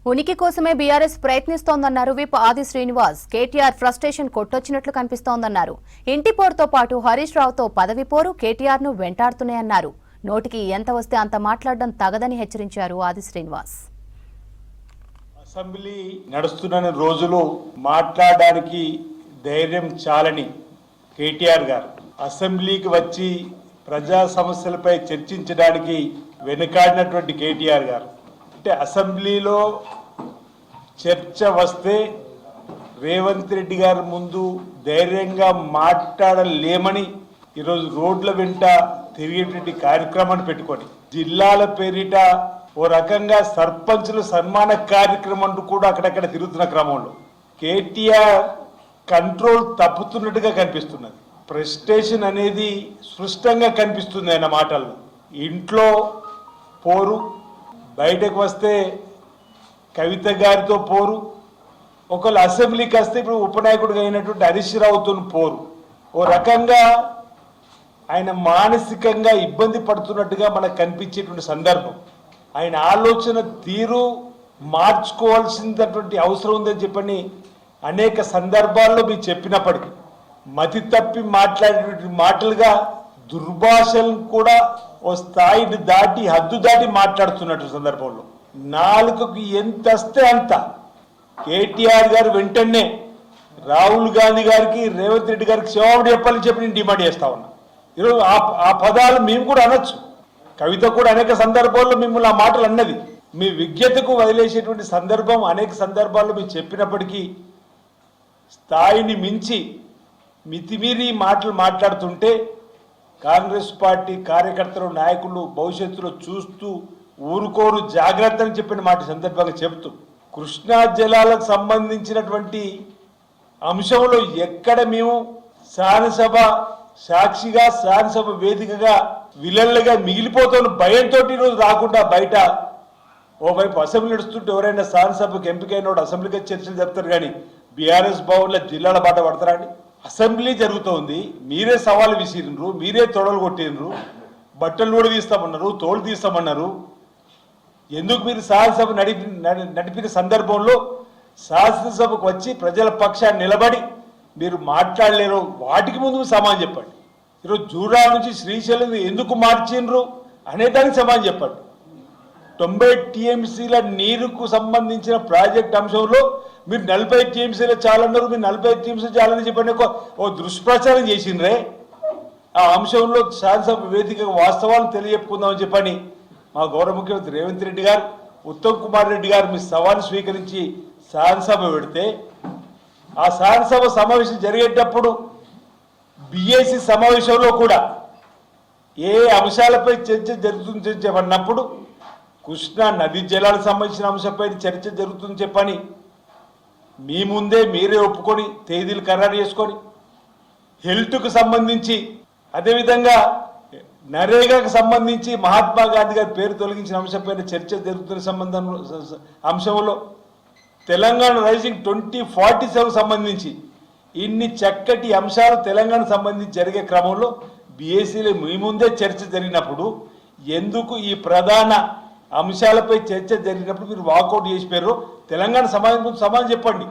ఉనికి కోసమే BRS ప్రయత్నిస్తోందన్నారు whip ఆది శ్రీనివాస్. కేటీఆర్ ఫ్రస్ట్రేషన్ కొట్టొచ్చినట్లు కనిపిస్తోందన్నారు. ఇంటి పోరుతో పాటు హరీష్ రావుతో పదవి పోరు కేటీఆర్ ను వెంటాడుతున్నాయన్నారు. నోటికి ఎంత వస్తే అంత మాట్లాడడం తగదని హెచ్చరించారు ఆది శ్రీనివాస్. అసెంబ్లీ నడుస్తున్న రోజులు మాట్లాడడానికి ధైర్యం చాలని కేటీఆర్ గారు అసెంబ్లీకి వచ్చి ప్రజా సమస్యలపై చర్చించడానికి వెనుకాడినటువంటి కేటీఆర్ గారు అంటే అసెంబ్లీలో చర్చ వస్తే రేవంత్ రెడ్డి గారి ముందు ధైర్యంగా మాట్లాడలేమని ఈరోజు రోడ్ల వెంట తిరిగేటువంటి కార్యక్రమాన్ని పెట్టుకొని జిల్లాల పేరిట ఓ రకంగా సర్పంచుల సన్మాన కార్యక్రమం కూడా అక్కడక్కడ తిరుగుతున్న క్రమంలో కేటీఆర్ కంట్రోల్ తప్పుతున్నట్టుగా కనిపిస్తున్నది. ప్రెస్టేషన్ అనేది స్పష్టంగా కనిపిస్తుంది ఆయన మాటల్లో. ఇంట్లో పోరు, బయటకు వస్తే కవిత గారితో పోరు, ఒకళ్ళు అసెంబ్లీకి వస్తే ఇప్పుడు ఉపనాయకుడిగా అయినటువంటి హరీష్ రావుతో పోరు. ఓ రకంగా ఆయన మానసికంగా ఇబ్బంది పడుతున్నట్టుగా మనకు కనిపించేటువంటి సందర్భం. ఆయన ఆలోచన తీరు మార్చుకోవాల్సినటువంటి అవసరం ఉందని చెప్పని అనేక సందర్భాల్లో మీరు చెప్పినప్పటికీ మతి తప్పి మాట్లాడేటువంటి మాటలుగా దుర్భాషలను కూడా ఓ స్థాయిని దాటి హద్దు దాటి మాట్లాడుతున్నట్టు సందర్భంలో నాలుకకు ఎంత వస్తే అంత కేటీఆర్ గారు వెంటనే రాహుల్ గాంధీ గారికి రేవంత్ రెడ్డి గారికి క్షమాపణ చెప్పాలని చెప్పి నేను డిమాండ్ చేస్తా ఉన్నా. ఈరోజు ఆ పదాలు మేము కూడా అనొచ్చు. కవిత కూడా అనేక సందర్భాల్లో మిమ్మల్ని ఆ మాటలు అన్నది. మీ విజ్ఞతకు వదిలేసేటువంటి సందర్భం అనేక సందర్భాల్లో మీరు చెప్పినప్పటికీ స్థాయిని మించి మితిమీరి మాటలు మాట్లాడుతుంటే కాంగ్రెస్ పార్టీ కార్యకర్తలు నాయకులు భవిష్యత్తులో చూస్తూ ఊరుకోరు, జాగ్రత్త అని చెప్పిన మాట సందర్భంగా చెబుతూ కృష్ణా జలాలకు సంబంధించినటువంటి అంశంలో ఎక్కడ మేము శాసనసభ సాక్షిగా శాసనసభ వేదికగా విలన్లుగా మిగిలిపోతున్న భయంతో ఈరోజు రాకుండా బయట ఓవైపు అసెంబ్లీ నడుస్తుంటే ఎవరైనా శాసనసభకు ఎంపికైన అసెంబ్లీగా చర్చలు చెప్తారు, కానీ బీఆర్ఎస్ భవన్లో జిల్లాల బాట పడతారా అండి? అసెంబ్లీ జరుగుతోంది, మీరే సవాలు విసిరినరు, మీరే తొడలు కొట్టినరు, బట్టలు కూడా తీస్తామన్నారు, తోలు తీస్తామన్నారు. ఎందుకు మీరు శాసనసభ నడిపిన సందర్భంలో శాసనసభకు వచ్చి ప్రజల పక్షాన్ని నిలబడి మీరు మాట్లాడలేరు? వాటికి ముందు సమాధానం చెప్పండి. ఈరోజు జూరాల నుంచి శ్రీశైలం ఎందుకు మార్చిండ్రు అనే దానికి సమాధానం చెప్పండి. 90 టీఎంసీల నీరుకు సంబంధించిన ప్రాజెక్ట్ అంశంలో మీరు 40 టీఎంసీలు చాలన్నారు, మీరు 40 టీఎంసీ చాలని చెప్పండి ఓ దుష్ప్రచారం చేసిండ్రే. ఆ అంశంలో శాసనసభ వేదిక వాస్తవాలను తెలియజెప్పుకుందామని చెప్పని మా గౌరవ ముఖ్యమంత్రి రేవంత్ రెడ్డి గారు, ఉత్తమ్ కుమార్ రెడ్డి గారు మీ సవాలు స్వీకరించి శాసనసభ పెడితే ఆ శాసనసభ సమావేశం జరిగేటప్పుడు బిఏసి సమావేశంలో కూడా ఏ అంశాలపై చర్చ జరుగుతుంది చెప్పన్నప్పుడు కృష్ణా నదీ జలాలకు సంబంధించిన అంశంపై చర్చ జరుగుతుందని చెప్పని మీ ముందే మీరే ఒప్పుకొని తేదీలు ఖరారు చేసుకొని హెల్త్కు సంబంధించి అదేవిధంగా నరేగాకు సంబంధించి మహాత్మా గాంధీ గారి పేరు తొలగించిన అంశంపైన చర్చ జరుగుతున్న అంశంలో తెలంగాణ రైజింగ్ 2047 సంబంధించి ఇన్ని చక్కటి అంశాలు తెలంగాణ సంబంధించి జరిగే క్రమంలో బీఏసీలో మీ ముందే చర్చ జరిగినప్పుడు ఎందుకు ఈ ప్రధాన అంశాలపై చర్చ జరిగినప్పుడు మీరు వాకౌట్ చేసిపోయారు? తెలంగాణ సమాజం చెప్పండి.